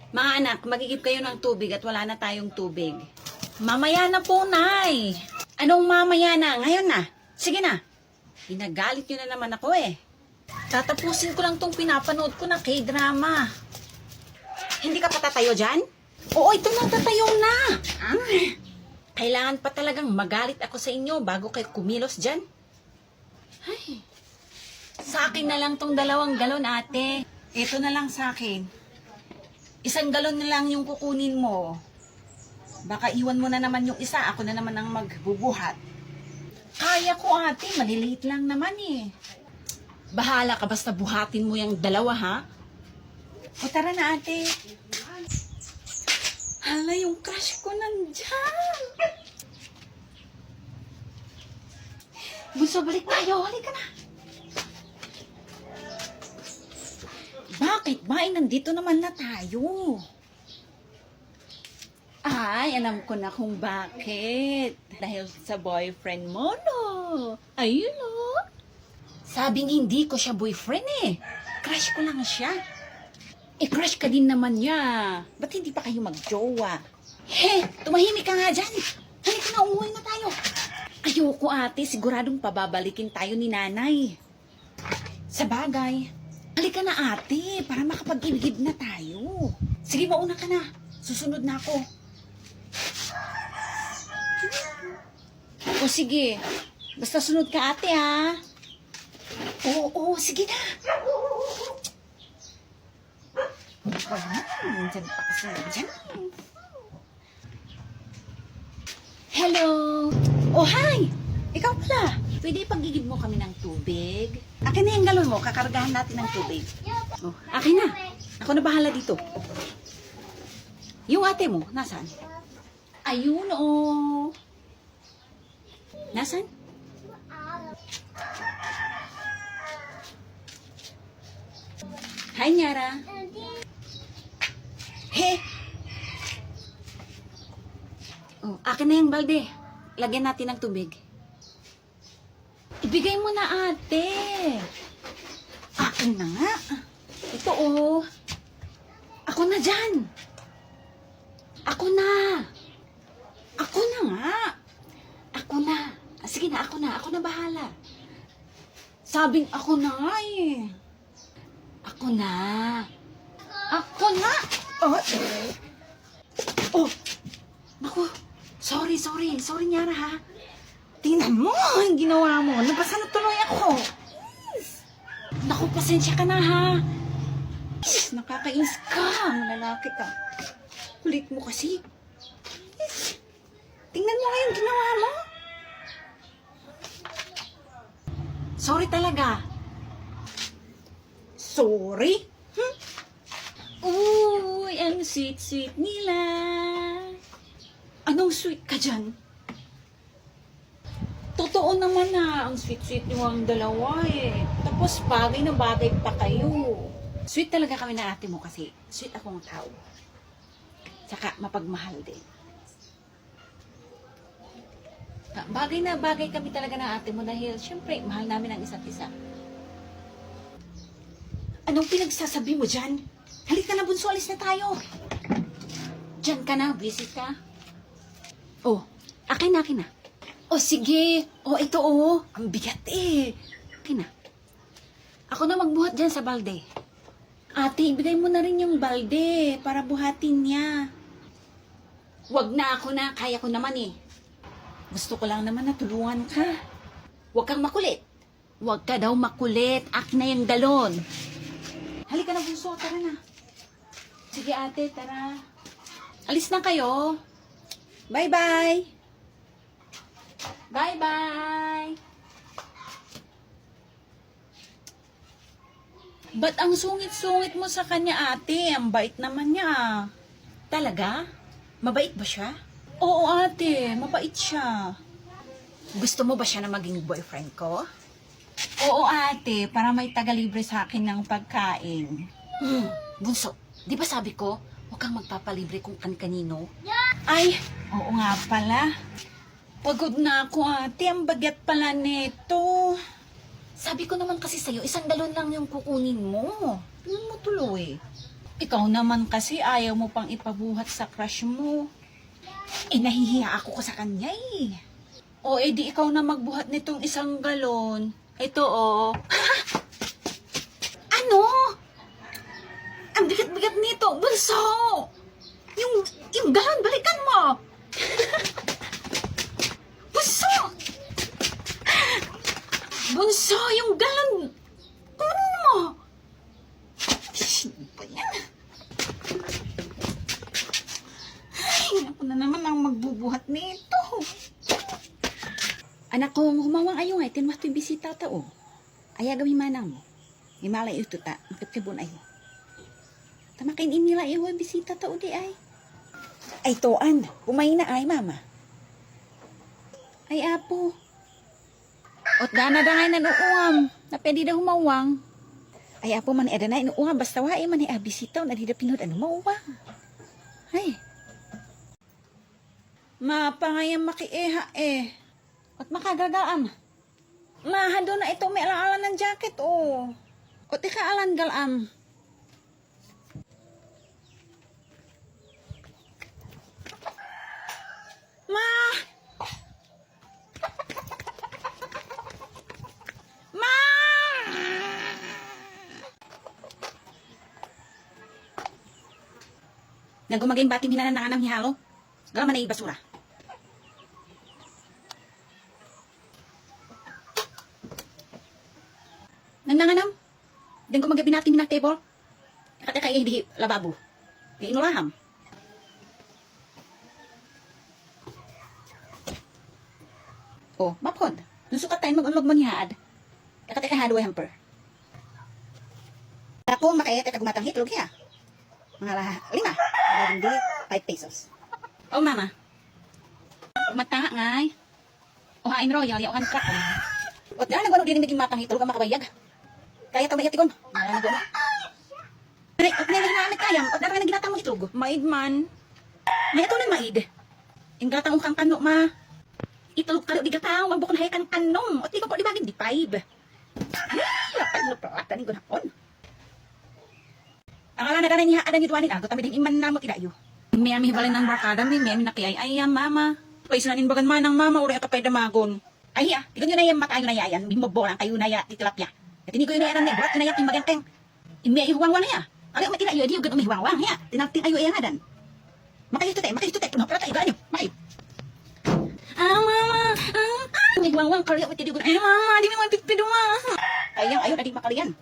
Mga anak, magigib kayo ng tubig at wala na tayong tubig. Mamaya na po, Nay. Anong mamaya na? Ngayon na. Sige na. Pinagalit nyo na naman ako eh. Tatapusin ko lang tong pinapanood ko na K-drama. Hindi ka pa tatayo dyan? Oo, ito na, tatayo na. Kailangan pa talagang magalit ako sa inyo bago kayo kumilos dyan. Ay. Sa akin na lang tong 2 galon, ate. Ito na lang sa akin. 1 galon na lang yung kukunin mo. Baka iwan mo na naman yung isa, ako na naman ang magbubuhat. Kaya ko, ate, maliliit lang naman eh. Bahala ka, basta buhatin mo yung 2, ha? O tara na, ate. Hala, yung crush ko nandyan. Bunso, balik tayo. Halika na. Bakit ba? Nandito naman na tayo. Ay, alam ko na kung bakit. Dahil sa boyfriend mo, no? Ayun, no? Sabing hindi ko siya boyfriend eh. Crush ko lang siya. Crush ka din naman niya. Ba't hindi pa kayo magjowa? Tumahimik ka nga dyan. Halika na, umuwi na tayo. Ayoko, ate. Siguradong pababalikin tayo ni nanay. Sa bagay. Halika na, ate. Para makapag-ibigib na tayo. Sige, mauna ka na. Susunod na ako. O sige. Basta sunod ka, ate, ha? Oo, sige na. Diyan pa kasi. Diyan. Hello. Oh, hi. Ikaw pala. Pwede pagigib mo kami ng tubig? Akin na yung galon mo. Kakargahan natin ng tubig. Oh, akin na. Ako na bahala dito. Yung ate mo, nasaan? Ayun, oh. Nasaan? Hi, Nyara. Oh, akin na yung balde. Lagyan natin ng tubig. Ibigay mo na, ate. Akin na nga. Ito, oh. Ako na dyan. Ako na. Ako na nga. Ako na. Sige na, ako na. Ako na bahala. Sabing ako na nga eh. Ako na. Ako na. Oh. Naku. Sorry, Nyara, ha? Tingnan mo, ang ginawa mo. Nabasa na tuloy ako. Naku, pasensya ka na, ha? Nakakainis ka. Malalaki ka. Kulit mo kasi. Tingnan mo nga yung ginawa mo. Sorry talaga. Sorry? Uy, ang sweet nila. Anong sweet ka dyan? Totoo naman na, ang sweet niyo ang dalawa eh. Tapos bagay na bagay pa kayo. Sweet talaga kami na ate mo kasi sweet akong tao. Saka mapagmahal din. Bagay na bagay kami talaga na ate mo dahil syempre mahal namin ang isa't isa. Anong pinagsasabi mo dyan? Halika na, bunso, alis na tayo. Dyan ka na, busy ka. Oh, akin na. Oh, sige. Oh, ito oh. Ang bigat eh. Akin na. Ako na magbuhat dyan sa balde. Ate, ibigay mo na rin yung balde para buhatin niya. Wag na, ako na. Kaya ko naman eh. Gusto ko lang naman na tulungan ka. Huwag kang makulit. Huwag ka daw makulit. Akin na yung galon. Halika na, bunso. Tara na. Sige, ate. Tara. Alis na kayo. Bye-bye. Bye-bye. Ba't ang sungit-sungit mo sa kanya, ate? Ang bait naman niya. Talaga? Mabait ba siya? Oo, ate. Mabait siya. Gusto mo ba siya na maging boyfriend ko? Oo, ate. Para may taga-libre sa akin ng pagkain. Bunso, di ba sabi ko, huwag kang magpapalibre kung kan-kanino? Ay, oo nga pala. Pagod na ako, ate. Ang bagat pala neto. Sabi ko naman kasi sa'yo, 1 galon lang yung kukunin mo. Tingnan mo tuloy. Ikaw naman kasi ayaw mo pang ipabuhat sa crush mo. Nahihiya ako ko sa kanya eh. O edi ikaw na magbuhat nitong 1 galon. Ito oh. Ano? Ang bigat-bigat nito, bunso! Yung galon, balikan mo! Bunso! Bunso, yung galon! Kunin mo! Sino ba yan? Ay, ako na naman ang magbubuhat nito. Anak ko, humawang ayo nga, tinwas to'y bisita tao. Aya gawin manang mo. Imalay ito ta, makipkibon ayo. Tamakin inila iyo, bisita tao di ay. Ay toan, kumain na ay mama. Ay apo. Ot gana da ngay nanuuam, na pwede na humawang. Ay apo man eda na inuuam, basta wae man ay bisita, na di da pinod ano mauwang. Ay. Mapangayang makieha eh. At makagagaam. Mahado na ito may ala-ala ng jacket, oh. O tika alan galam. Ma! Ma! Nagumaging bating hinanan ng anang hihalo. Galaman na basura. Nananganam. Dan ko magabinati minang table. Kata kaya hindi lababo. Di inulaham. Oh, mapod. Nusukat tayo mag-unlog mangyad. Kata kaya hadway hamper. Ako makaya kaya gumatang hitlog ya. Mga 5. Hindi 5 pesos. Oh mama. Mata ngay. Oh hain royal yawan ka. O dahil nagwano din naging matang hitlog ang makabayag. Kaya ito mayat ikon. Wala na gano'n. Pero, at nila hinamit kayang, at naran na ginatang mo itlog. Maid man. May ito na maid. Yung gatang ukang kano, ma. Itlog ka di gatang, magbukon hay kan kanong. At di ko po di bagin, di 5. Ano pa, at tanin ko na on. Ang ala na ganay niya, adan yudwanin, agot kami din iman na mo tidayo. May ami hibalin ng barkada, may ami nakiyay, ay mama. Paisnanin bagan man ng mama, uri atapay damagon. Ay ya, tigon yun na yan, matayo na yan, bimobo lang kayo na ya, titilapya. At hindi ko yun na buat na yakin maganteng. Imi ihuwang-wang ya. Ano matira iyo di ugad umihuwang-wang ya. Tinagting ayo iya ngadan. Makayito tayo. Puno pala tayo ganyo. May. Mama. Umihuwang-wang kali ako tidigod. Ay mama, di mo pippido ma. Ayang ayo tadi makalian.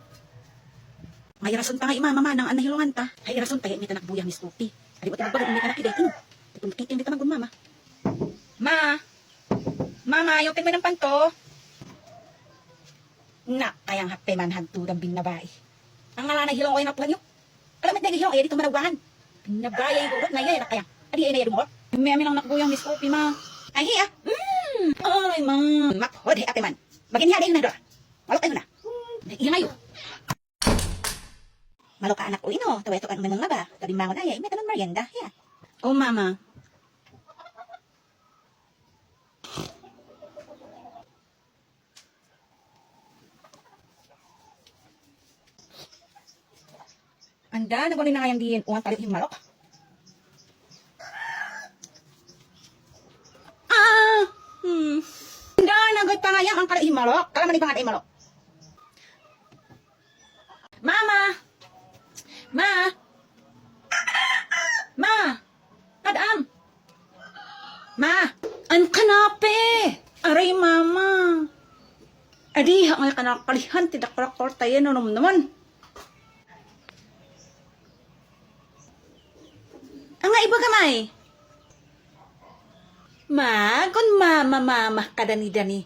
May rason pa nga mama nang anahilungan ta. Hay rason pa imi tanak buyang ni Scoopy. Adi ba tibag imi tanak kiday. Tipon kiting dito magun mama. Mama, yung tingin ng panto. Na, kayang hape man hagturang binabay. Ang nga na hilong ko yung napuhan nyo. Alam mo, hilong ay dito manawbahan. Binabay ay gurot na yan, kaya. Adi ay na yan mo. May amin lang nakubuyang Miss Opie, ma. Ay, hiya. Ay, ma. Maphod, hape man. Bagin hiya, na doon. Malok kayo na. Iyan ayo. Malok ka anak ko, ino. Tawa-tawa naman ng laba. Tabi mangon ay, may tanong merienda. Hiya. Oh, mama. Anda, nagwalin na kayang diin. Uwan talit yung malok. Anda, nagwalin pa nga yan. Ang kalit yung malok. Kalaman yung pangatay malok. Mama! Kadam! Ma! Ang kanape! Aray, mama! Adi, ang kanapalihan. Tidak kolak-kolak tayo naman. Ang nga iba kamay. Ma, kun mama kada ni Dani.